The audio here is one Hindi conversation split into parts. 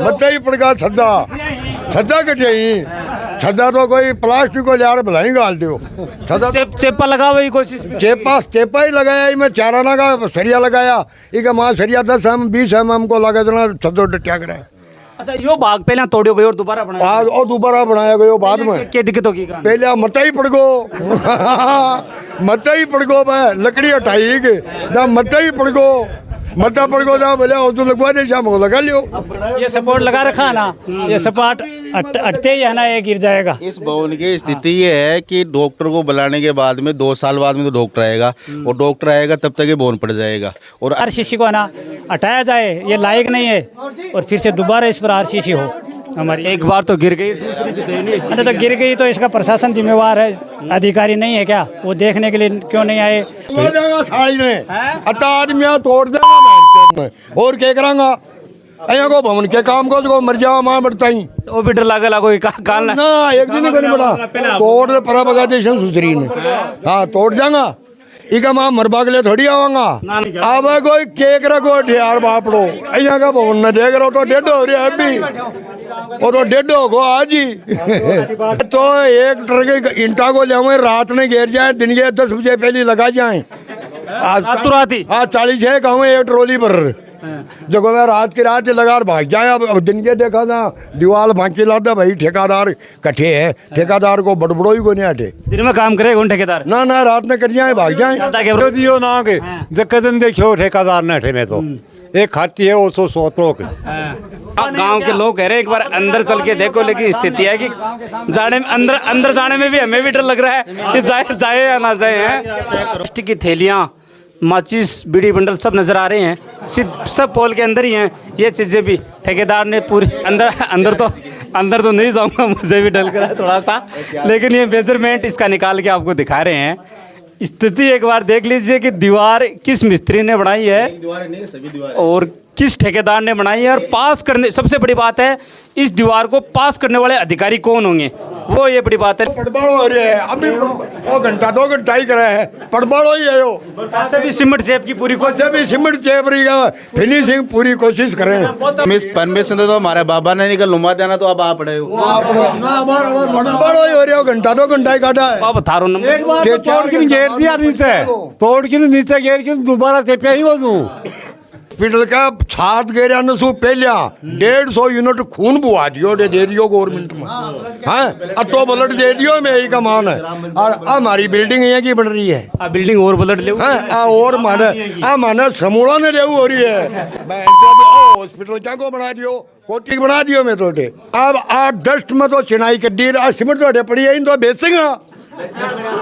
मत्ता ही पड़गा छज्जा छज्जा कटे छज्जा तो कोई प्लास्टिक को यार भलाई गाल दो छज्जा चेपा लगावे की कोशिश में। चेपा ही लगाया मैं चाराना का सरिया लगाया इका माँ सरिया 10 mm 20 mm को लगा देना छज्जो डटिया करे। अच्छा यो भाग पहले तोड़ियो गयो और दोबारा बनाया आज और दोबारा बनाया गयो बाद में क्या दिक्कत होगी पहले मत्ता ही पड़ गो मत्ता ही पड़ गो मैं लकड़ी हटाई के ना मत्ता ही पड़ गो मत्ता पड़ गो ना बोले और तो लगवा दे शाम को लगा लियो। ये सपोर्ट लगा रखा ना ये सपाट अटते ही है ना ये गिर जाएगा। इस भवन की स्थिति ये है कि डॉक्टर को बुलाने के बाद में 2 साल बाद में तो डॉक्टर आएगा और डॉक्टर आएगा तब तक ये भवन पड़ जाएगा और आरसीसी को ना हटाया जाए ये लायक नहीं है और फिर से दोबारा इस पर आरसीसी हो हमारी। एक बार तो गिर गई दूसरी तो गई नहीं। अरे तो गिर गई तो इसका प्रशासन जिम्मेवार है अधिकारी नहीं है क्या वो देखने के लिए क्यों नहीं आए। तोड़ देगा साड़ी ने अता आदमी तोड़ देगा और क्या करांगा अया को भवन के काम को मर जाओ मां बढ़ता ही वो भी डर लागे लागो काल ना एक दिन नहीं बड़ा तोड़ दे परा बगा दे सुसरी ने हाँ तोड़ जाऊंगा इका मां मरबा के लिए थोड़ी आवांगा अब कोई केक रखो यार बापड़ो अया का भवन में देख रहा तो डेढ़ हो रही है अभी और तो डेढ़ हो आज ही तो एक ट्रक ईंटा को ले रात में घेर जाए दिन के 10 बजे पहले लगा जाए रात ही हाँ 40 है कहूँ एक ट्रोली पर जब मैं रात की रात लगा भाग जाए अब दिन के देखा था दीवार भांकी लाता भाई ठेकेदार कट्ठे है ठेकेदार को बड़बड़ो ही को नहीं हटे दिन में काम करे कौन ठेकेदार ना रात में कर जाए भाग जाए दियो ना के जकदन देखो ठेकेदार न हटे में तो एक खाती है वो सोतों के गांव के लोग कह रहे हैं एक बार अंदर चल के देखो लेकिन स्थिति है कि जाने में अंदर जाने में भी हमें भी डर लग रहा है कि जाए या ना जाए हैं। प्लास्टिक की थैलियाँ माचिस बीड़ी बंडल सब नजर आ रहे हैं सब पोल के अंदर ही हैं ये चीज़ें भी ठेकेदार ने पूरी अंदर तो नहीं जाऊंगा मुझे भी डर लग रहा है थोड़ा सा लेकिन ये मेजरमेंट इसका निकाल के आपको दिखा रहे हैं। स्थिति एक बार देख लीजिए कि दीवार किस मिस्त्री ने बनाई है और किस ठेकेदार ने बनाई है और पास करने सबसे बड़ी बात है इस दीवार को पास करने वाले अधिकारी कौन होंगे वो ये बड़ी बात है। पड़बाड़ो हो रही है अभी वो घंटा 2 घंटा ही करा है पड़बाड़ो ही है वो सभी सिमट चेप की पूरी कोशिश सभी सिमट चेप रही है फिनिशिंग पूरी कोशिश करें परमिशन तो हमारे बाबा ने निकल नुमा देना तो अब आप पड़े हो पड़बाड़ो ही हो रही है घंटा 2 घंटा ही काटा है अब थारो नंबर तोड़ के घेर दिया नीचे तोड़ के नीचे घेर के दोबारा चेपिया ही वो तू हॉस्पिटल का छात गिरा न सु पहलिया 150 यूनिट खून बुआ दियो दे दियो गवर्नमेंट में हाँ अतो ब्लड दे दियो मैं यही का मान है और हमारी बिल्डिंग यहाँ की बन रही है बिल्डिंग और ब्लड ले और माने समूला ने ले हो रही है हॉस्पिटल क्या को बना दियो कोठी बना दियो मैं तो अब आ डस्ट में तो चिनाई कर दी सिमट तो पड़ी है इन तो बेचेगा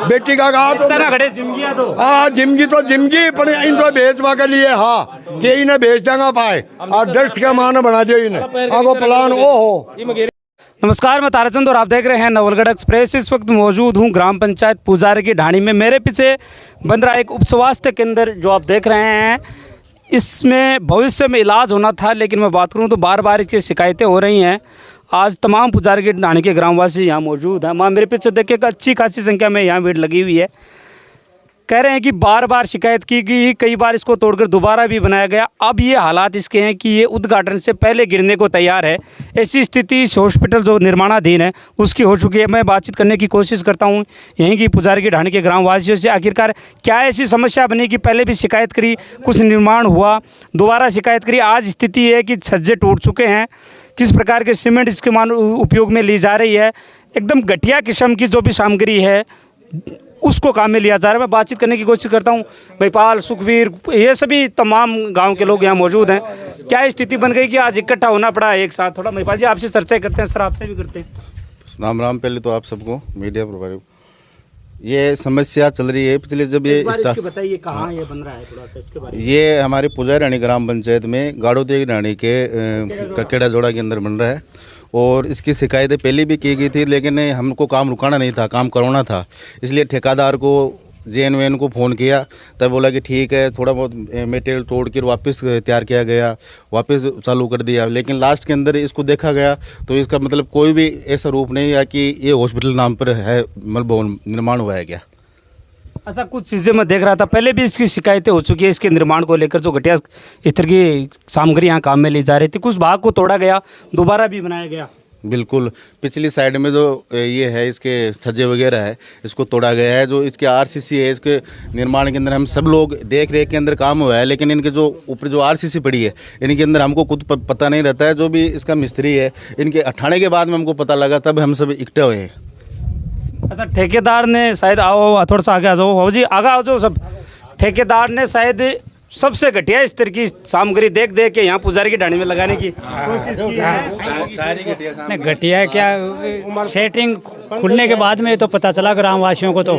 बेटी का जिमगी तो जिमगी पर इन तो बेचवा के लिए हाँ कि इन्हें बेच देगा पाए और डस्ट का मान बना दियो इन्हें आगो प्लान ओ हो। नमस्कार मैं ताराचंद और आप देख रहे हैं नवलगढ़ एक्सप्रेस। इस वक्त मौजूद हूं ग्राम पंचायत पुजारी की ढाणी में। मेरे पीछे बन रहा एक उप स्वास्थ्य केंद्र जो आप देख रहे हैं इसमें भविष्य में इलाज होना था लेकिन मैं बात करूं तो बार बार इसकी शिकायतें हो रही हैं। आज तमाम पुजारी की ढाणी के ग्रामवासी यहाँ मौजूद हैं। माँ मेरे पीछे देखिए अच्छी खासी संख्या में यहाँ भीड़ लगी हुई है। कह रहे हैं कि बार बार शिकायत की गई कई बार इसको तोड़कर दोबारा भी बनाया गया। अब ये हालात इसके हैं कि ये उद्घाटन से पहले गिरने को तैयार है। ऐसी स्थिति इस हॉस्पिटल जो निर्माणाधीन है उसकी हो चुकी है। मैं बातचीत करने की कोशिश करता हूँ यहीं की पुजारी की ढाणी के ग्रामवासियों से आखिरकार क्या ऐसी समस्या बनी कि पहले भी शिकायत करी कुछ निर्माण हुआ दोबारा शिकायत करी आज स्थिति है कि छज्जे टूट चुके हैं। किस प्रकार के सीमेंट इसके उपयोग में ली जा रही है एकदम घटिया किस्म की जो भी सामग्री है उसको काम में लिया जा रहा है। मैं बातचीत करने की कोशिश करता हूँ। महिपाल सुखवीर ये सभी तमाम गांव के लोग यहाँ मौजूद हैं। क्या स्थिति बन गई कि आज इकट्ठा होना पड़ा एक साथ। थोड़ा महिपाल जी आपसे चर्चा करते हैं। सर आपसे भी करते हैं। राम राम। पहले तो आप सबको मीडिया प्रोवाइड ये समस्या चल रही है पिछले जब ये बताइए कहाँ ये बन रहा है थोड़ा सा इसके बारे में। ये हमारे पुजारी ढाणी ग्राम पंचायत में गाड़ोदेवी ढाणी के ककेड़ा जोड़ा के अंदर बन रहा है और इसकी शिकायतें पहले भी की गई थी लेकिन हमको काम रुकाना नहीं था काम करवाना था। इसलिए ठेकेदार को JNVN को फ़ोन किया तब बोला कि ठीक है थोड़ा बहुत मटेरियल तोड़ कर वापस तैयार किया गया वापस चालू कर दिया। लेकिन लास्ट के अंदर इसको देखा गया तो इसका मतलब कोई भी ऐसा रूप नहीं है कि ये हॉस्पिटल नाम पर है मतलब भवन निर्माण हुआ है क्या। अच्छा, कुछ चीज़ें मैं देख रहा था, पहले भी इसकी शिकायतें हो चुकी है इसके निर्माण को लेकर, जो घटिया इस तरह की सामग्री यहाँ काम में ली जा रही थी। कुछ भाग को तोड़ा गया, दोबारा भी बनाया गया। बिल्कुल, पिछली साइड में जो ये है इसके छज्जे वगैरह है, इसको तोड़ा गया है। जो इसके आरसीसी है, इसके निर्माण के अंदर हम सब लोग देख रेख के अंदर काम हुआ है, लेकिन इनके जो ऊपर जो आरसीसी पड़ी है, इनके अंदर हमको खुद पता नहीं रहता है। जो भी इसका मिस्त्री है, इनके हटाने के बाद में हमको पता लगा, तब हम सब इकट्ठे हुए हैं। अच्छा, ठेकेदार ने शायद, आओ थोड़ा सा आगे आ जाओ जी, आगे आ जाओ सब। ठेकेदार ने शायद सबसे घटिया इस तरह की सामग्री देख के यहाँ पुजारी की ढाणी में लगाने की कोशिश की है। नहीं, घटिया है क्या, सेटिंग खुलने के बाद में तो पता चला ग्रामवासियों को तो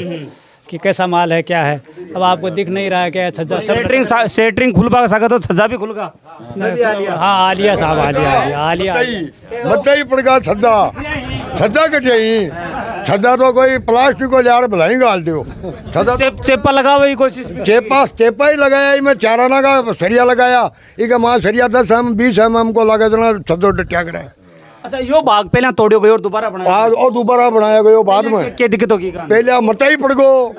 कि कैसा माल है, क्या है। अब आपको दिख नहीं रहा है क्या छज्जा सब सेटरिंग खुल पा सका तो छज्जा भी खुलगा। हाँ, आलिया साहब, आलिया मत ही पड़गा छज्जा कटियाई छज्जा तो कोई प्लास्टिक को यार भलाई गाल दो छज्जा चेपा लगा हुई कोशिश में। चेपा ही लगाया, मैं चाराना का सरिया लगाया, इक माँ सरिया 10 mm 20 mm को लगा देना छज्जो डटिया करे। अच्छा, यो भाग पहले तोड़ो गयो और दोबारा बनाया और दोबारा बनाया गयो बाद में। क्या दिक्कत होगी? पहले मत ही पड़गो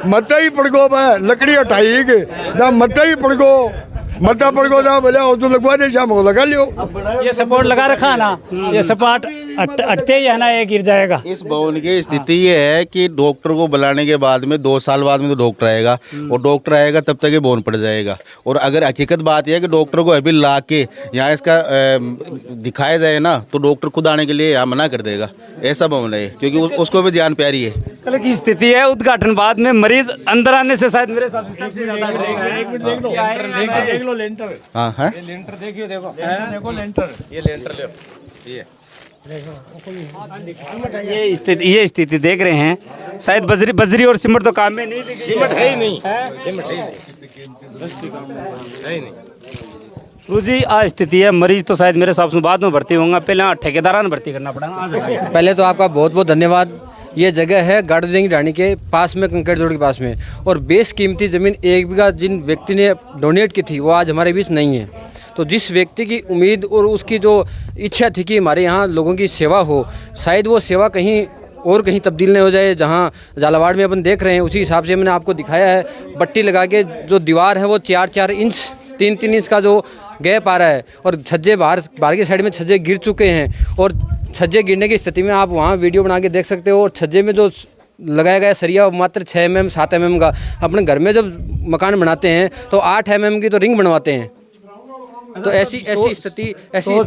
मत ही पड़गो मैं लकड़ी हटाई के मत ही पड़गो मता पड़गो ना बोले तो लगवा दे, शाम को लगा लियो। ये सपोर्ट लगा रखा ना, ये सपाट अटते ही है ना, ये गिर जाएगा। इस भवन की स्थिति ये है कि डॉक्टर को बुलाने के बाद में 2 साल बाद में तो डॉक्टर आएगा, और डॉक्टर आएगा तब तक ये भवन पड़ जाएगा। और अगर हकीकत बात यह है कि डॉक्टर को अभी ला के यहाँ इसका दिखाया जाए ना, तो डॉक्टर खुद आने के लिए यहाँ मना कर देगा। ऐसा भवन है, क्योंकि उसको भी जान प्यारी है। कल की स्थिति है, उद्घाटन बाद में मरीज अंदर आने से शायद मेरे हिसाब से सबसे ज्यादा डरेगा। हाँ है, लेंटर देखिए, देखो लेंटर, ये लेंटर ले, ये स्थिति देख रहे हैं, शायद बजरी और सिमट तो काम में नहीं, सिमट है ही नहीं, सिमट है ही नहीं। जी आ स्थिति है, मरीज तो शायद मेरे हिसाब से बाद में भर्ती होंगे, पहले ठेकेदार ने भर्ती करना पड़ेगा। पहले तो आपका बहुत बहुत धन्यवाद। ये जगह है गाड़ोदेंगी ढाणी के पास में, कंकड़ जोड़ के पास में, और बेस कीमती ज़मीन 1 बीघा जिन व्यक्ति ने डोनेट की थी वो आज हमारे बीच नहीं है। तो जिस व्यक्ति की उम्मीद और उसकी जो इच्छा थी कि हमारे यहाँ लोगों की सेवा हो, शायद वो सेवा कहीं तब्दील नहीं हो जाए। जहाँ झालावाड़ में अपन देख रहे हैं, उसी हिसाब से मैंने आपको दिखाया है। पट्टी लगा के जो दीवार है वो 4-4 इंच 3-3 इंच का जो गैप आ रहा है, और छज्जे बाहर की साइड में छज्जे गिर चुके हैं। और छज्जे गिरने की स्थिति में आप वहाँ वीडियो बना के देख सकते हो। और छज्जे में जो लगाया गया सरिया मात्र 6 mm 7 mm का। अपने घर में जब मकान बनाते हैं तो 8 mm की तो रिंग बनवाते हैं। तो ऐसी स्थिति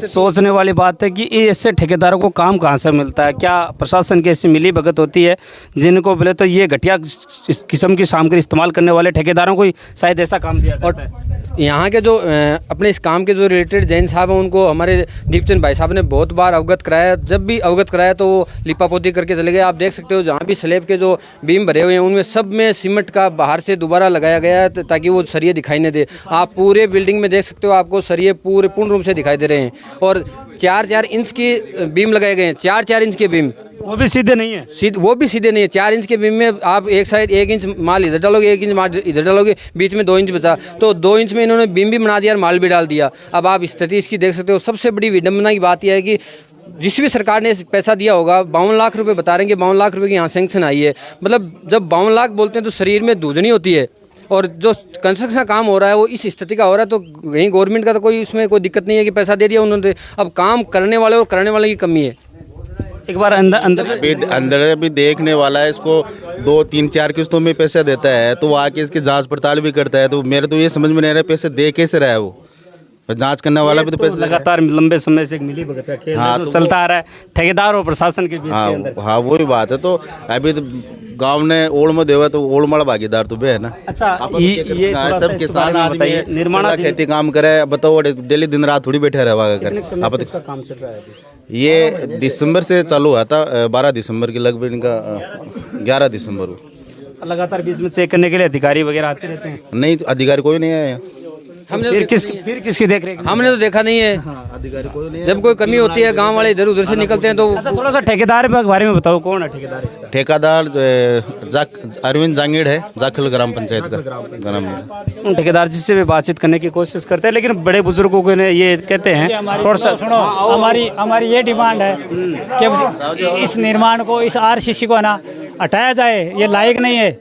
सोचने वाली बात है कि ऐसे ठेकेदारों को काम कहाँ से मिलता है? क्या प्रशासन की ऐसी मिली भगत होती है जिनको बोले तो ये घटिया किस्म की सामग्री इस्तेमाल करने वाले ठेकेदारों को ही शायद ऐसा काम दिया जाता है? यहाँ के जो अपने इस काम के जो रिलेटेड जैन साहब हैं, उनको हमारे दीपचंद भाई साहब ने बहुत बार अवगत कराया। जब भी अवगत कराया तो वो लिपापोती करके चले गए। आप देख सकते हो जहाँ भी स्लैब के जो बीम भरे हुए हैं उनमें सब में सीमेंट का बाहर से दोबारा लगाया गया है ताकि वो सरिये दिखाई नहीं दे। आप पूरे बिल्डिंग में देख सकते हो, आपको सरिये पूरे पूर्ण रूप से दिखाई दे रहे हैं। और 4-4 इंच की बीम लगाए गए हैं, 4-4 इंच के बीम, वो भी सीधे नहीं है। वो भी सीधे नहीं है। 4 इंच के बीम में आप एक साइड 1 इंच माल इधर डालोगे, 1 इंच माल इधर डालोगे, बीच में 2 इंच बचा, तो 2 इंच में इन्होंने बीम भी बना दिया और माल भी डाल दिया। अब आप स्थिति इसकी देख सकते हो। सबसे बड़ी विडम्बना की बात यह है कि जिस भी सरकार ने पैसा दिया होगा, 52 लाख रुपए बता रहे हैं कि 52 लाख रुपए की यहाँ सैंक्शन आई है। मतलब जब 52 लाख बोलते हैं तो शरीर में धुजनी होती है। और जो कंस्ट्रक्शन काम हो रहा है वो इस स्थिति का हो रहा है, तो कहीं गवर्नमेंट का तो कोई उसमें कोई दिक्कत नहीं है कि पैसा दे दिया उन्होंने। अब काम करने वाले और कराने वाले की कमी है। एक बार अंदर भी देखने वाला है, इसको 2-3-4 किस्तों में पैसा देता है, तो वो आके इसकी जांच पड़ताल भी करता है। तो मेरे तो ये समझ में नहीं आ रहा है पैसे दे कैसे रहा है वो, जांच करने वाला भी तो पैसे लगातार लंबे समय से एक मिली भगत है, हाँ, तो चलता आ रहा है ठेकेदार और प्रशासन के बीच के अंदर। हाँ वही बात है। तो अभी तो गांव ने ओढ़ में देवा तो ओढ़ माड़ा भागीदार तो बे है ना। अच्छा, ये सब किसान आदमी है, निर्माण खेती काम करे, बताओ डेली दिन रात थोड़ी बैठे रहा कर। काम चल रहा है ये दिसंबर से चालू हुआ था, 12 दिसंबर की लगभग इनका 11 दिसंबर को। लगातार बीच में चेक करने के लिए अधिकारी वगैरह आते रहते हैं? नहीं, अधिकारी कोई नहीं आया। हमने फिर किसकी देख रेख? हमने तो देखा नहीं है। अधिकारी कोई नहीं है। जब कोई कमी होती है गांव वाले इधर उधर से निकलते हैं तो। अच्छा, थोड़ा सा ठेकेदार के बारे में बताओ, कौन है ठेकेदार इसका? ठेकेदार अरविंद जांगीड़ है, जाखल ग्राम पंचायत का। उन ठेकेदार जी से भी बातचीत करने की कोशिश करते हैं, लेकिन बड़े बुजुर्गों को ये कहते हैं थोड़ा सा सुनो, हमारी ये डिमांड है कि इस निर्माण को, इस आरसीसी को ना हटाया जाए, ये लायक नहीं है।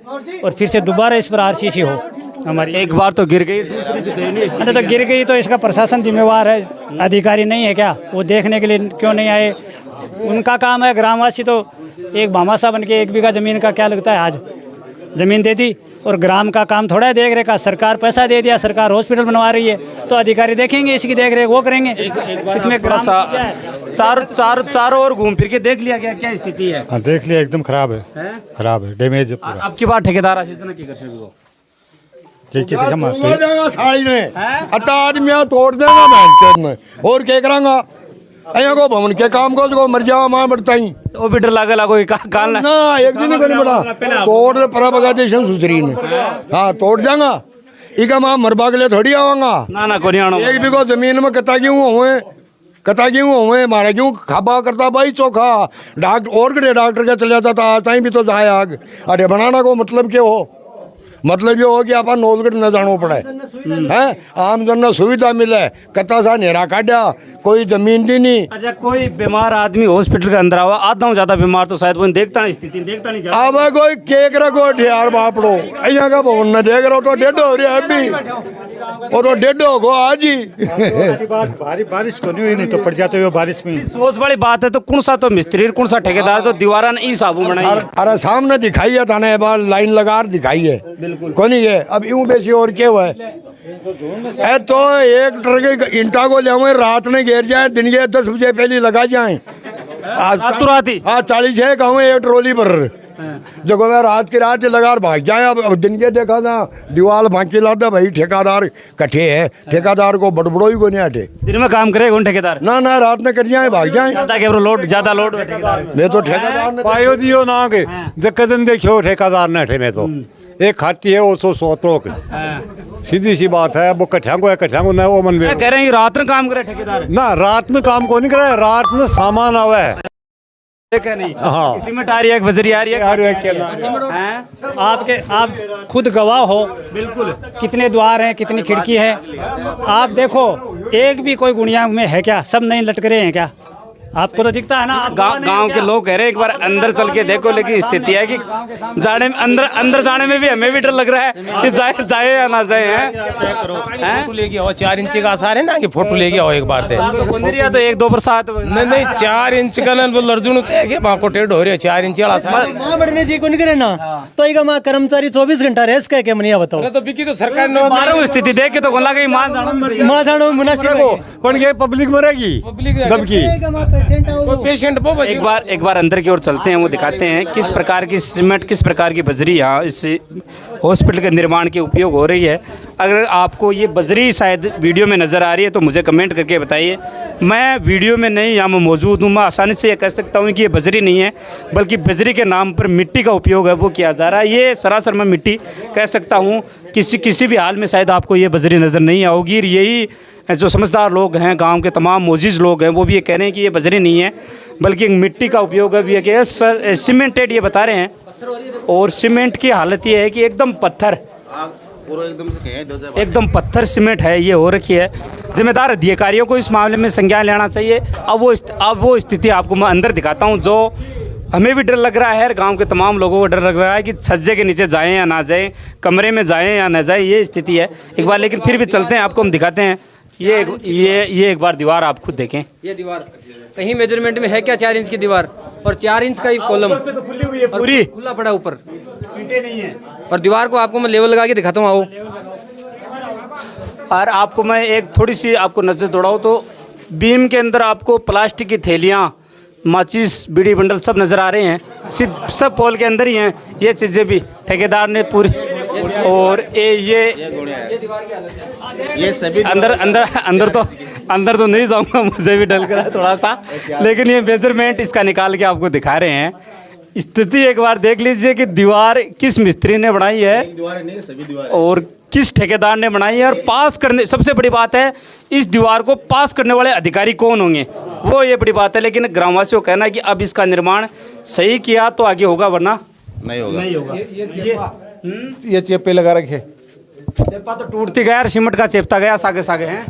और फिर से दोबारा इस पर आरसीसी हो हमारी। एक बार तो गिर गई, दूसरी भी दयनीय स्थिति अरे तो गिर गई तो इसका प्रशासन जिम्मेवार है, अधिकारी नहीं है क्या? वो देखने के लिए क्यों नहीं आए? उनका काम है। ग्रामवासी तो एक भामाशाह बन के 1 बीघा ज़मीन का क्या लगता है, आज ज़मीन दे दी और ग्राम का काम थोड़ा है देख रेख का। सरकार पैसा दे दिया, सरकार हॉस्पिटल बनवा रही है, तो अधिकारी देखेंगे इसकी देख रेख, वो करेंगे। इसमें थोड़ा सा चारों ओर घूम फिर के देख लिया गया क्या स्थिति है? हाँ देख लिया, एकदम खराब है, खराब है, डैमेज है पूरा। अब की बार ठेकेदार आशीष की कर सकते ठीक है, तोड़ देगा साड़ी ने, अट्टा आदमियां तोड़ देगा मैं में, और क्या करांगा? अया को भवन के काम को मर जाओ मां बढ़ता ही वो भी डर लागेला कोई काल ना, एक दिन को नहीं बड़ा तोड़ दे पर बगा देशन सुसरी ने। हाँ तोड़ जाऊंगा, इका मां मरबा के लिए थोड़ी आवांगा। ना कोनी आनो। 1 बीघा जमीन में कता क्यों हुए मारा क्यों खाबा करता भाई चोखा डॉक्टर और गड़े डॉक्टर का चले जाता ताई भी तो जाए आग। अरे बनाना को मतलब क्या हो? मतलब ये हो कि आप नौलगढ़ न जानो पड़े हैं, आम जन ने सुविधा मिले, कता सा नेरा काटा, कोई जमीन दी नहीं। अच्छा कोई बीमार आदमी हॉस्पिटल के अंदर आवा, आधा ज्यादा बीमार तो शायद वो देखता नहीं, स्थिति देखता नहीं। अब कोई केक रखो यार बापड़ो, अया का भवन न देख रहा तो डेढ़ हो रही है अभी, और तो डेढ़ हो गो आज ही। भारी बारिश को नहीं तो पड़ जाते हो बारिश में। सोच वाली बात है। तो कौन सा तो मिस्त्री, कौन सा ठेकेदार जो दीवारा ने साबु बनाई? अरे सामने दिखाई है थाने बार लाइन लगा दिखाई है, को नहीं है। अब यूं बेसी और क्या हुआ है तो 1 ट्रक के ईंटा को ले रात में घेर जाए, दिन के 10 बजे पहले लगा जाए। रात ही 40 कहूँ 1 ट्रोली पर जो रात की रात लगा भाग जाए। अब दिन के देखा था दीवार भांकी लादा भाई ठेकेदार कट्ठे है, ठेकेदार को बड़बड़ो ही को नहीं हटे। दिन में काम करे कौन ठेकेदार? ना रात में कर जाए भाग जाए। ज्यादा लोड मैं तो ठेकेदार पायो दियो ना के जकदन देखो ठेकेदार ने ठे में तो एक खाती है वो सोतों की सीधी सी बात है। वो कट्ठा को ना वो मन में कह रहे हैं रात में काम करे ठेकेदार ना, रात में काम को नहीं करे, रात में सामान आवे है। नहीं हाँ सीमेंट आ रही है, बजरी आ रही है। आप खुद गवाह हो बिल्कुल, कितने द्वार हैं, कितनी खिड़की है। आप देखो एक भी कोई गुणिया में है क्या? सब नहीं लटक रहे हैं क्या? आपको तो दिखता है ना। गांव के लोग कह रहे हैं एक बार अंदर चल के देखो, लेकिन स्थिति है कि जाने अंदर जाने में भी हमें भी डर लग रहा है कि जाए या ना जाए। फोटो लेके आओ, 4 इंच का आसार है ना कि फोटो लेके आओ एक बार से। तो 1-2 बरसात नहीं 4 इंच का अर्जुन चाहिए को टेढ़ हो रही है 4 इंच मां बढ़ने जी को नहीं करे ना तो इका मां कर्मचारी 24 घंटा रेस का मनिया बताओ। तो बिकी तो सरकार ने मारो स्थिति देख के तो कोला गई मां जानो मुनासिब हो पण ये पब्लिक मरेगी दबकी। पेशेंट एक बार अंदर की ओर चलते हैं, वो दिखाते हैं किस प्रकार की सीमेंट, किस प्रकार की बजरी यहाँ इस हॉस्पिटल के निर्माण के उपयोग हो रही है। अगर आपको ये बजरी शायद वीडियो में नज़र आ रही है तो मुझे कमेंट करके बताइए। मैं वीडियो में नहीं यहाँ मैं मौजूद हूँ, मैं आसानी से ये कह सकता हूँ कि ये बजरी नहीं है, बल्कि बजरी के नाम पर मिट्टी का उपयोग है वो किया जा रहा है। ये सरासर मैं मिट्टी कह सकता हूँ, किसी भी हाल में शायद आपको ये बजरी नज़र नहीं आओगी। यही जो समझदार लोग हैं, गांव के तमाम मोजिज़ लोग हैं, वो भी ये कह रहे हैं कि ये बजरी नहीं है बल्कि एक मिट्टी का उपयोग है। भी है कि सीमेंटेड ये बता रहे हैं, और सीमेंट की हालत ये है कि एकदम पत्थर, एकदम पत्थर सीमेंट है ये हो रखी है। जिम्मेदार अधिकारियों को इस मामले में संज्ञान लेना चाहिए। अब वो स्थिति आपको मैं अंदर दिखाता हूँ जो हमें भी डर लग रहा है, गांव के तमाम लोगों को डर लग रहा है कि छज्जे के नीचे जाएं या ना जाएं, कमरे में जाएं या ना जाएं, ये स्थिति है एक बार। लेकिन फिर भी चलते हैं, आपको हम दिखाते हैं। ये एक बार दीवार आप खुद देखें। ये दीवार कहीं मेजरमेंट में है क्या? 4 इंच की दीवार और 4 इंच का ही कॉलम तो खुली हुई है, पूरी खुला पड़ा ऊपर, ईंटें नहीं है। पर दीवार को आपको मैं लेवल लगा के दिखाता हूँ। आओ और आपको मैं एक थोड़ी सी आपको नज़र दौड़ाऊँ तो बीम के अंदर आपको प्लास्टिक की थैलियाँ, माचिस, बीड़ी बंडल सब नज़र आ रहे हैं। सब पोल के अंदर ही हैं ये चीज़ें भी ठेकेदार ने पूरी। और ये सभी अंदर तो नहीं जाऊंगा, मुझे भी डर रहा है थोड़ा सा, लेकिन ये मेजरमेंट इसका निकाल के आपको दिखा रहे हैं। स्थिति एक बार देख लीजिए कि दीवार किस मिस्त्री ने बनाई है और किस ठेकेदार ने बनाई है, और पास करने, सबसे बड़ी बात है इस दीवार को पास करने वाले अधिकारी कौन होंगे, वो ये बड़ी बात है। लेकिन ग्रामवासियों का कहना है कि अब इसका निर्माण सही किया तो आगे होगा, वरना नहीं होगा। ये चेपे लगा रखे, चेपा तो टूटती गया, सीमेंट का चेपता गया सागे सागे हैं।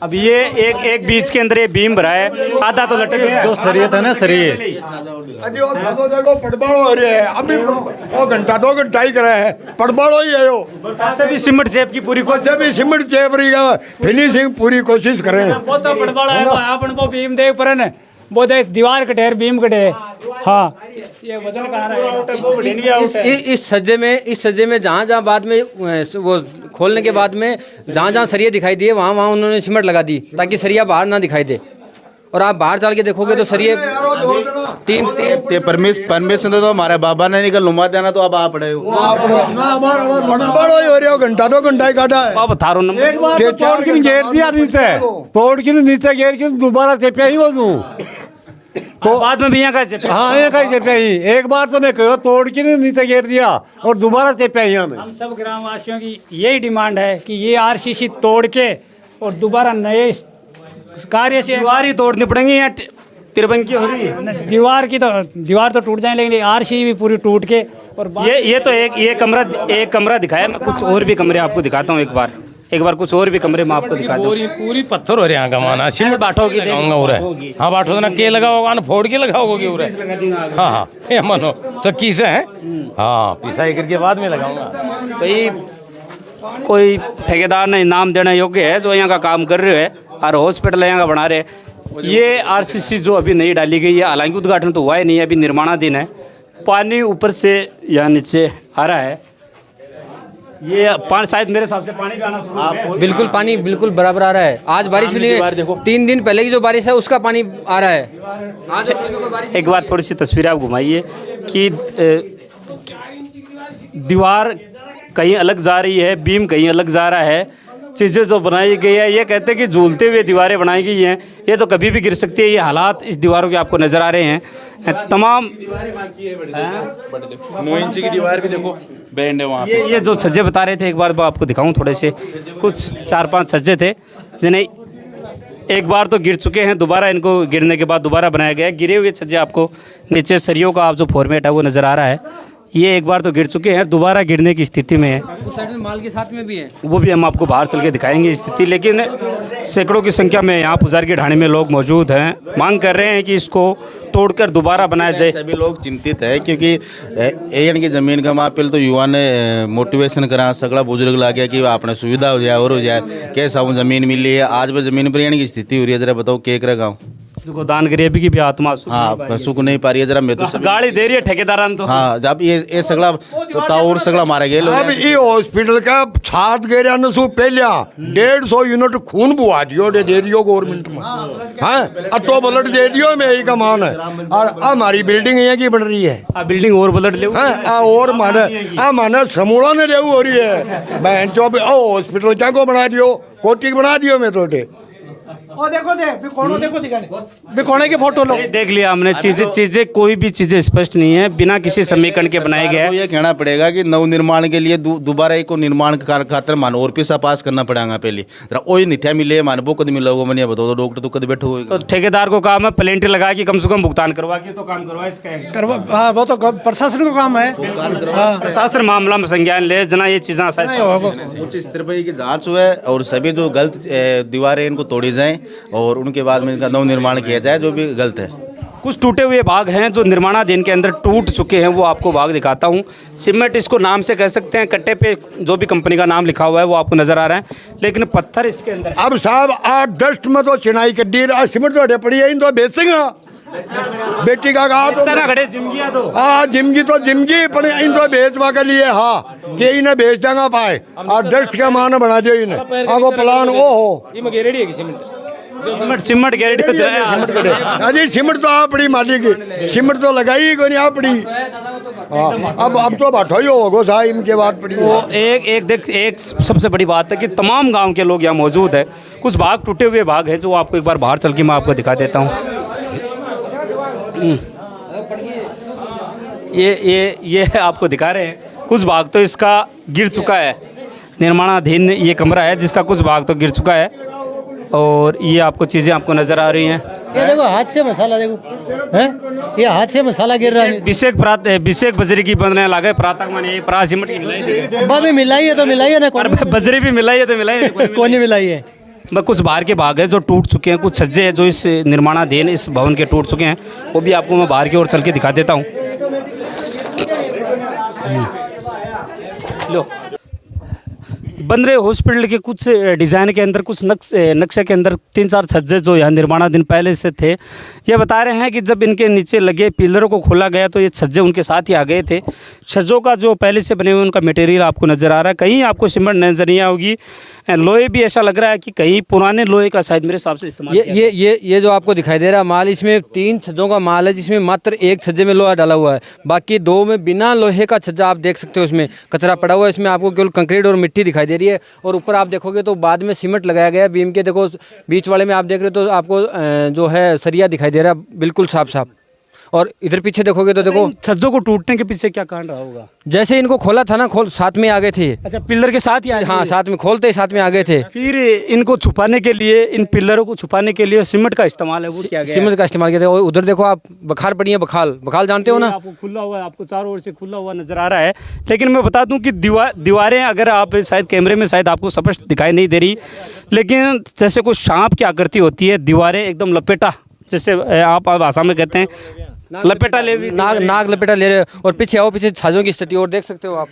अब ये एक बीच के अंदर ये बीम भरा है, आधा तो लटक गया। जो सरिये था ना सरिये, अजी वो थामो देखो पड़बाड़ो हो रहे हैं अभी, वो घंटा 2 घंटा ही करे है, पड़बाड़ो ही है वो। से भी सिमट चेप की पूरी कोशिश, से भी सिमट चेप रही है, फिनिशिंग पूरी कोशिश करें। वो तो बड़बड़ है, वो अपन वो बीम देख पर न वो देख दीवार कटे बीम कटे। हाँ, ये वजन कहाँ रहा इस सज्जे में जहाँ बाद में वो खोलने के बाद में जहाँ सरिया दिखाई दिए वहाँ उन्होंने सीमेंट लगा दी ताकि सरिया बाहर ना दिखाई दे। और आप बाहर चल के देखोगे तो सरिये तीन परमिशन दे दो, हमारे बाबा ने निकल लुमा देना तो अब आप पड़े हो। पड़बाड़ो ही हो रहे हो, घंटा 2 घंटा ही काटा है। अब थारो नंबर एक बार तो तोड़ के घेर दिया नीचे, तोड़ के नीचे घेर के दोबारा चेपिया ही वो दूं। तो बाद में भी यहाँ का चेप। हाँ, ये कहीं चेपिया ही, एक बार तो मैं कहो तोड़ के नीचे घेर दिया और दोबारा चेपिया ही हमें। हम सब ग्रामवासियों की यही डिमांड है कि ये आरसीसी तोड़ के और दोबारा नए कार्य से दीवार ही तोड़नी पड़ेंगी या तिरबंकी हो रही है। दीवार तो टूट जाए, लेकिन आरसीसी भी पूरी टूट के। और ये तो एक कमरा दिखाया, मैं कुछ और भी कमरे आपको दिखाता हूँ एक बार कुछ और भी कमरे में आपको दिखाता हूँ। पूरी पत्थर हो रहे यहाँ का माना सिमट बाटो की लगाऊंगा। हाँ बाटो ना के लगा होगा ना फोड़ के लगा होगी उरे। हाँ हाँ ये मानो चक्की से है। हाँ पिसाई करके बाद में लगाऊंगा। भाई कोई ठेकेदार ने इनाम देना योग्य है जो यहाँ का काम कर रहे है और हॉस्पिटल यहाँ का बना रहे। ये आरसीसी जो अभी नहीं डाली गई है, हालांकि उद्घाटन तो हुआ ही नहीं है, अभी निर्माणाधीन है। पानी ऊपर से यहाँ नीचे आ रहा है, ये पानी शायद मेरे हिसाब से पानी भी आना शुरू हो गया है। बिल्कुल पानी बिल्कुल बराबर आ रहा है। आज बारिश भी नहीं है, 3 दिन पहले की जो बारिश है उसका पानी आ रहा है। आज एक बार थोड़ी सी तस्वीरें आप घुमाइए कि दीवार कहीं अलग जा रही है, बीम कहीं अलग जा रहा है। चीज़ें जो बनाई गई है, ये कहते हैं कि झूलते हुए दीवारें बनाई गई हैं, ये तो कभी भी गिर सकती है। ये हालात इस दीवारों के आपको नज़र आ रहे हैं। तमाम 9 इंच की दीवार भी देखो बैंड है वहाँ। ये जो छज्जे बता रहे थे, एक बार आपको दिखाऊं थोड़े से, कुछ 4-5 छज्जे थे जिन्हें एक बार तो गिर चुके हैं, दोबारा इनको गिरने के बाद दोबारा बनाया गया है। गिरे हुए छज्जे आपको नीचे सरियों का आप जो फॉर्मेट है वो नज़र आ रहा है। ये एक बार तो गिर चुके हैं, दोबारा गिरने की स्थिति में है। उस साइड में माल के साथ में भी है, वो भी हम आपको बाहर चल के दिखाएंगे स्थिति। लेकिन सैकड़ों की संख्या में यहाँ पुजारी की ढाणी में लोग मौजूद हैं, मांग कर रहे हैं कि इसको तोड़कर दोबारा बनाया जाए। सभी लोग चिंतित है क्योंकि एन की जमीन का मापिल तो युवा ने मोटिवेशन करा, सगड़ा बुजुर्ग ला गया कि आपने सुविधा हो जाए और हो जाए। कैसा वो जमीन मिली है, आज वो जमीन पर एन की स्थिति हो रही है, जरा बताओ के करे गाँव जो दान गरीबी की भी आत्मा हाँ सुख नहीं पा रही है। जरा मैं तो गाड़ी दे रही है ठेकेदार तो। हाँ जब ये सगला तो ताउर सगला मारे गए अब ये हॉस्पिटल का छात गिरा न सु पहलिया 150 यूनिट खून बुआ दियो दे दियो गवर्नमेंट में। हाँ अतो ब्लड दे दियो मैं यही का मान है। और हमारी बिल्डिंग यहाँ की बन रही है, बिल्डिंग और ब्लड ले और माने समूड़ा ने देव हो रही है। बहन चौबे हॉस्पिटल क्या को बना दियो, कोटी बना दियो मैं तो बिकोने की फोटो लो। देख लिया हमने, चीजें कोई भी चीजें स्पष्ट नहीं है, बिना किसी समीकरण के बनाए गए हैं। ये कहना पड़ेगा कि नव निर्माण के लिए दोबारा एक निर्माण खातर मान और पैसा पास करना पड़ेगा। पहले जरा वही निठा मिले मान वो कद मिला होगा, मैंने बताओ डॉक्टर तो कद बैठो होगा। तो ठेकेदार को काम है प्लेंटी लगा के कम से कम भुगतान करवा के तो काम करवा इसका हाँ वो तो प्रशासन का काम है। प्रशासन मामला में संज्ञान ले जना ये चीजें उच्च स्तर पर की जांच हुआ और सभी जो गलत दीवारें इनको तोड़ी जाएं और उनके बाद में इनका नव निर्माण किया जाए जो भी गलत है। कुछ टूटे हुए भाग हैं जो निर्माणाधीन के अंदर टूट चुके हैं, वो आपको भाग दिखाता हूँ। सीमेंट इसको नाम से कह सकते हैं, कट्टे पे जो भी कंपनी का नाम लिखा हुआ है वो आपको नजर आ रहा है, लेकिन पत्थर इसके अंदर। अब साहब 8-10 में तो चिनाई कर दी, सीमेंट तो पड़ी है, इन तो बेचेंगे बेटी का कहा तो जिमगिया तो हाँ जिमगी तो जिमगी पर इन तो बेचवा के लिए हाँ कि इन्हें बेच देंगे पाए और डस्ट का मान बना दियो इन्हें आगो प्लान ओ हो सिमट गारंटी अजी सिमट तो आपड़ी मालिक सिमट तो लगाई को नहीं आपड़ी। अब तो बाठो ही होगो साहब इनके बाद पड़ी। वो एक सबसे बड़ी बात है कि तमाम गांव के लोग यहाँ मौजूद है। कुछ भाग टूटे हुए भाग है जो आपको एक बार बाहर चल के मैं आपको दिखा देता हूँ। ये आपको दिखा रहे हैं, कुछ भाग तो इसका गिर चुका है। निर्माणाधीन ये कमरा है जिसका कुछ भाग तो गिर चुका है और ये आपको चीज़ें आपको नज़र आ रही हैं। ये देखो हाथ से मसाला देखो हैं, ये हाथ से मसाला गिर रहा है। बिसेक बजरी की बनने लगे प्रातः माने प्रा सिमट की मिलाई बाबी मिलाई है तो मिलाई है ना, बजरी भी मिलाई है तो मिलाई है कौन नहीं मिलाई है। कुछ बाहर के भाग हैं जो टूट चुके हैं, कुछ छज्जे हैं जो इस निर्माणाधीन इस भवन के टूट चुके हैं, वो भी आपको मैं बाहर की ओर चल के दिखा देता हूँ। लो, बन रहे हॉस्पिटल के कुछ डिज़ाइन के अंदर, कुछ नक्शे के अंदर 3-4 छज्जे जो यहाँ निर्माणाधीन पहले से थे, ये बता रहे हैं कि जब इनके नीचे लगे पिलरों को खोला गया तो ये छज्जे उनके साथ ही आ गए थे। छज्जों का जो पहले से बने हुए उनका मटेरियल आपको नज़र आ रहा है, कहीं आपको सीमेंट नजर नहीं होगी, लोहे भी ऐसा लग रहा है कि कहीं पुराने लोहे का शायद मेरे हिसाब से इस्तेमाल ये जो आपको दिखाई दे रहा है माल, इसमें 3 छज्जों का माल है, जिसमें मात्र 1 छज्जे में लोहा डाला हुआ है, बाकी 2 में बिना लोहे का छज्जा आप देख सकते हो। इसमें कचरा पड़ा हुआ है, इसमें आपको केवल कंक्रीट और मिट्टी दिखाई दे रही है, और ऊपर आप देखोगे तो बाद में सीमेंट लगाया गया है बीम के। देखो बीच वाले में आप देख रहे हो तो आपको जो है सरिया दिखाई दे रहा है बिल्कुल साफ साफ, और इधर पीछे देखोगे तो देखो छज्जों को टूटने के पीछे क्या कारण रहा होगा? जैसे इनको खोला था ना, साथ में आ गए थे। अच्छा, पिलर के साथ ही आए? हाँ, साथ में खोलते ही साथ में आ गए थे। फिर इनको छुपाने के लिए, इन पिलरों को छुपाने के लिए सीमेंट का इस्तेमाल है, वो किया गया? सीमेंट का इस्तेमाल किया था। उधर देखो आप, बखार पड़ी है, बखाल जानते हो ना? आपको खुला हुआ है, आपको चारों ओर से खुला हुआ नजर आ रहा है। लेकिन मैं बता दूं कि दीवारें अगर आप शायद कैमरे में शायद आपको स्पष्ट दिखाई नहीं दे रही, लेकिन जैसे कोई सांप की आकृति होती है, दीवारें एकदम लपेटा, जैसे आप भाषा में कहते हैं लपेटा ले, नाग लपेटा ले रहे हो। और पीछे आओ, पीछे छज्जों की स्थिति और देख सकते हो आप।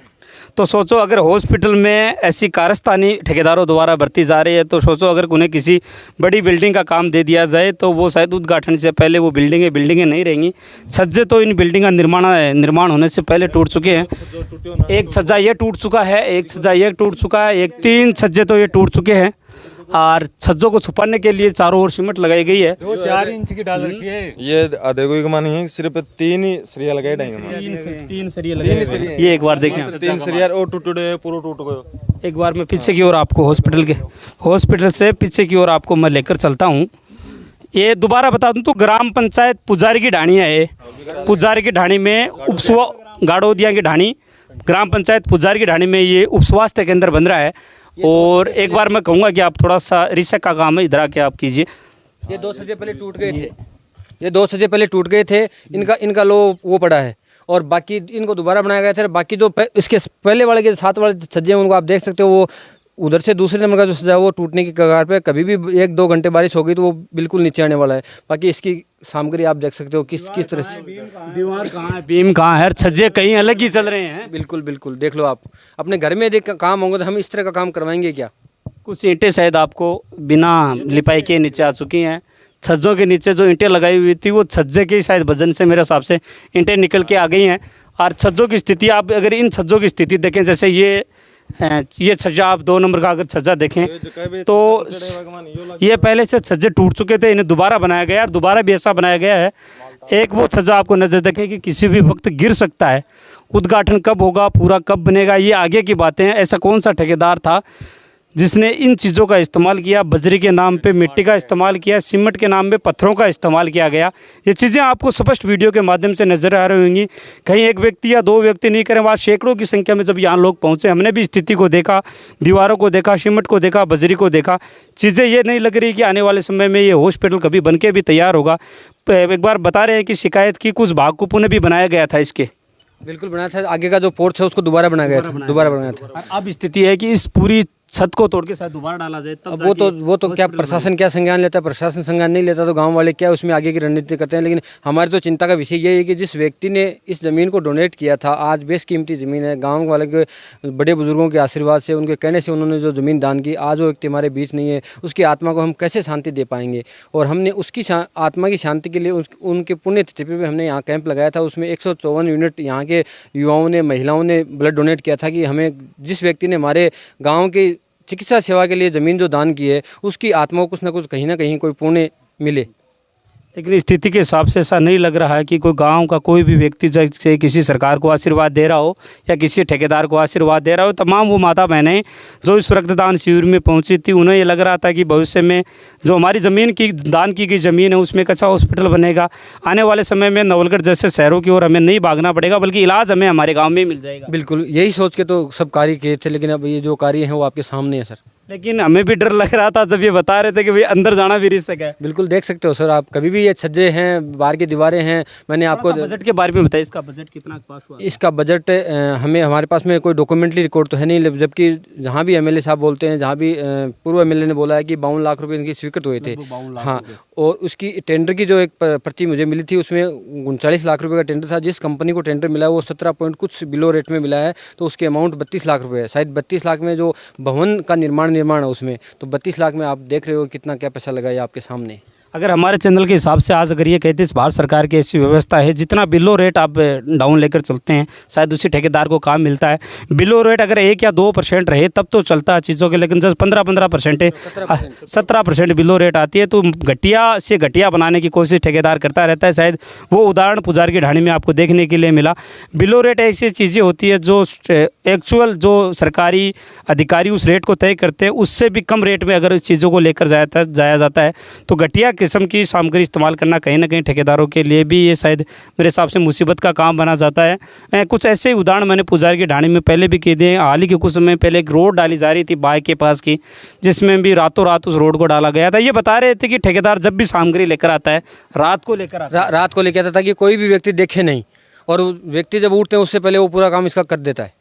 तो सोचो अगर हॉस्पिटल में ऐसी कारस्तानी ठेकेदारों द्वारा बरती जा रही है, तो सोचो अगर उन्हें किसी बड़ी बिल्डिंग का काम दे दिया जाए तो वो शायद उद्घाटन से पहले वो बिल्डिंगें नहीं रहेंगी। छज्जे तो इन बिल्डिंग का निर्माण होने से पहले टूट चुके हैं। एक छज्जा ये टूट चुका है, एक छज्जा ये टूट चुका है, 3 छज्जे तो ये टूट चुके हैं, और छज्जों को छुपाने के लिए चारों ओर सीमेंट लगाई गई है। 4 इंच की डाल रखी है। ये आधे कोई कमानी है, सिर्फ 3 ही सरिया लगाए डाएंगे। 3 सरिया लगाए। ये एक बार देखें, 3 सरिया और टूटे पूरा टूट गए। एक बार मैं पीछे की ओर आपको हॉस्पिटल से पीछे की ओर आपको मैं लेकर चलता हूँ। ये दोबारा बता दूँ तो ग्राम पंचायत पुजारी की ढाणी है। ये पुजारी की ढाणी में उपसुआ गाड़ोदिया की ढाणी, ग्राम पंचायत पुजारी की ढाणी में ये उप स्वास्थ्य केंद्र बन रहा है। और एक बार मैं कहूँगा कि आप थोड़ा सा रिसर्च का काम है, इधर आके आप कीजिए। ये 2 छज्जे पहले टूट गए थे, ये 2 छज्जे पहले टूट गए थे, इनका वो पड़ा है, और बाकी इनको दोबारा बनाया गया था। बाकी जो इसके पहले वाले के 7 वाले छज्जे हैं उनको आप देख सकते हो, वो उधर से दूसरे नंबर का जो छज्जा है वो टूटने की कगार पे, कभी भी 1-2 घंटे बारिश हो गई तो वो बिल्कुल नीचे आने वाला है। बाकी इसकी सामग्री आप देख सकते हो किस तरह से, दीवार कहाँ है, बीम कहाँ है, छज्जे कहीं अलग ही चल रहे हैं। बिल्कुल देख लो आप, अपने घर में देख काम होंगे तो हम इस तरह का काम करवाएंगे क्या? कुछ ईंटें शायद आपको बिना लिपाई के नीचे आ चुकी हैं। छज्जों के नीचे जो ईंटें लगाई हुई थी वो छज्जे के शायद वजन से मेरे हिसाब से ईंटें निकल के आ गई हैं। और छज्जों की स्थिति आप अगर इन छज्जों की स्थिति देखें, जैसे ये छज्जा आप 2 नंबर का अगर छज्जा देखें तो ये पहले से छज्जे टूट चुके थे, इन्हें दोबारा बनाया गया, और दोबारा भी ऐसा बनाया गया है। एक वो छज्जा आपको नजर देखें कि किसी भी वक्त गिर सकता है। उद्घाटन कब होगा, पूरा कब बनेगा, ये आगे की बातें हैं। ऐसा कौन सा ठेकेदार था जिसने इन चीज़ों का इस्तेमाल किया? बजरी के नाम पे मिट्टी का इस्तेमाल किया, सीमेंट के नाम पे पत्थरों का इस्तेमाल किया गया। ये चीज़ें आपको स्पष्ट वीडियो के माध्यम से नजर आ रही होंगी। कहीं 1 व्यक्ति या 2 व्यक्ति नहीं करें, वहाँ सैकड़ों की संख्या में जब यहाँ लोग पहुँचे, हमने भी स्थिति को देखा, दीवारों को देखा, सीमेंट को देखा, बजरी को देखा। चीज़ें ये नहीं लग रही कि आने वाले समय में ये हॉस्पिटल कभी बन के भी तैयार होगा। एक बार बता रहे हैं कि शिकायत की कुछ भाग को पुनः भी बनाया गया था इसके। बिल्कुल बनाया था, आगे का जो पोर्च है उसको दोबारा बनाया गया था, दोबारा बनाया था। अब स्थिति है कि इस पूरी छत को तोड़ के शायद दोबारा डाला जाए, तब वो तो क्या प्रशासन क्या संज्ञान लेता है? प्रशासन संज्ञान नहीं लेता तो गांव वाले क्या उसमें आगे की रणनीति करते हैं। लेकिन हमारी तो चिंता का विषय ये है कि जिस व्यक्ति ने इस ज़मीन को डोनेट किया था, आज बेशकीमती ज़मीन है, गांव वाले के बड़े बुजुर्गों के आशीर्वाद से, उनके कहने से उन्होंने जो ज़मीन दान की, आज वो व्यक्ति हमारे बीच नहीं है। उसकी आत्मा को हम कैसे शांति दे पाएंगे? और हमने उसकी आत्मा की शांति के लिए उनके पुण्यतिथि पे हमने यहाँ कैंप लगाया था। उसमें 154 यूनिट यहाँ के युवाओं ने, महिलाओं ने ब्लड डोनेट किया था कि हमें जिस व्यक्ति ने हमारे गाँव के चिकित्सा सेवा के लिए ज़मीन जो दान की है, उसकी आत्मा को कुछ ना कुछ कहीं ना कहीं कोई पुण्य मिले। लेकिन स्थिति के हिसाब से ऐसा नहीं लग रहा है कि कोई गांव का कोई भी व्यक्ति जैसे किसी सरकार को आशीर्वाद दे रहा हो या किसी ठेकेदार को आशीर्वाद दे रहा हो। तमाम वो माता बहनें जो इस रक्तदान शिविर में पहुंची थी, उन्हें ये लग रहा था कि भविष्य में जो हमारी ज़मीन की दान की गई ज़मीन है उसमें एक अच्छा हॉस्पिटल बनेगा। आने वाले समय में नवलगढ़ जैसे शहरों की ओर हमें नहीं भागना पड़ेगा, बल्कि इलाज हमें हमारे गाँव में मिल जाएगा। बिल्कुल यही सोच के तो सब कार्य किए थे, लेकिन अब ये जो कार्य है वो आपके सामने है सर। लेकिन हमें भी डर लग रहा था जब ये बता रहे थे कि भाई अंदर जाना भी रिस्क है। बिल्कुल देख सकते हो सर आप, कभी भी ये छज्जे हैं, बाहर की दीवारें हैं। मैंने आपको बजट के बारे में बताइए, इसका बजट कितना पास हुआ? इसका बजट हमारे पास में कोई डॉक्यूमेंट्री रिकॉर्ड तो है नहीं, जबकि जहाँ भी एमएलए साहब बोलते हैं, जहाँ भी पूर्व एमएलए ने बोला है कि 52 लाख रुपए इनकी स्वीकृत हुए थे। हाँ, और उसकी टेंडर की जो एक पर्ची मुझे मिली थी उसमें 39 लाख रुपए का टेंडर था। जिस कंपनी को टेंडर मिला है वो 17 पॉइंट कुछ बिलो रेट में मिला है, तो उसके अमाउंट 32 लाख रुपए है। शायद 32 लाख में जो भवन का निर्माण है उसमें, तो 32 लाख में आप देख रहे हो कितना क्या पैसा लगा है आपके सामने। अगर हमारे चैनल के हिसाब से आज अगर ये कहते हैं भारत सरकार की ऐसी व्यवस्था है, जितना बिलो रेट आप डाउन लेकर चलते हैं शायद उसी ठेकेदार को काम मिलता है। बिलो रेट अगर 1 या 2% रहे तब तो चलता है चीज़ों के, लेकिन जब 15% है, 17% बिलो रेट आती है तो घटिया से घटिया बनाने की कोशिश ठेकेदार करता रहता है। शायद वो उदाहरण पुजार की ढाणी में आपको देखने के लिए मिला। बिलो रेट ऐसी चीज़ें होती है जो एक्चुअल जो सरकारी अधिकारी उस रेट को तय करते हैं उससे भी कम रेट में अगर इस चीज़ों को लेकर जाया जाता है तो घटिया किस्म की सामग्री इस्तेमाल करना कहीं ना कहीं ठेकेदारों के लिए भी ये शायद मेरे हिसाब से मुसीबत का काम बना जाता है। कुछ ऐसे ही उदाहरण मैंने पुजार की ढाणी में पहले भी किए दिए। हाल ही के कुछ समय पहले एक रोड डाली जा रही थी बाय के पास की, जिसमें भी रातों रात उस रोड को डाला गया था। ये बता रहे थे कि ठेकेदार जब भी सामग्री लेकर आता है रात को लेकर आता था कि कोई भी व्यक्ति देखे नहीं, और व्यक्ति जब उठते हैं उससे पहले वो पूरा काम इसका कर देता है।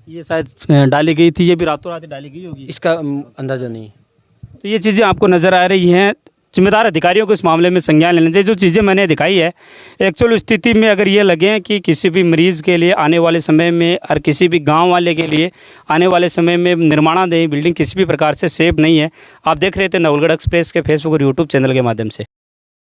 ये शायद डाली गई थी, ये भी रातों रात डाली गई होगी, इसका अंदाजा नहीं। तो ये चीज़ें आपको नज़र आ रही हैं। जिम्मेदार अधिकारियों को इस मामले में संज्ञान लेना चाहिए। जो चीज़ें मैंने दिखाई है एक्चुअल स्थिति में अगर ये लगे कि किसी भी मरीज़ के लिए आने वाले समय में और किसी भी गांव वाले के लिए आने वाले समय में निर्माणाधीन बिल्डिंग किसी भी प्रकार से सेफ नहीं है। आप देख रहे थे नवलगढ़ एक्सप्रेस के फेसबुक और यूट्यूब चैनल के माध्यम से।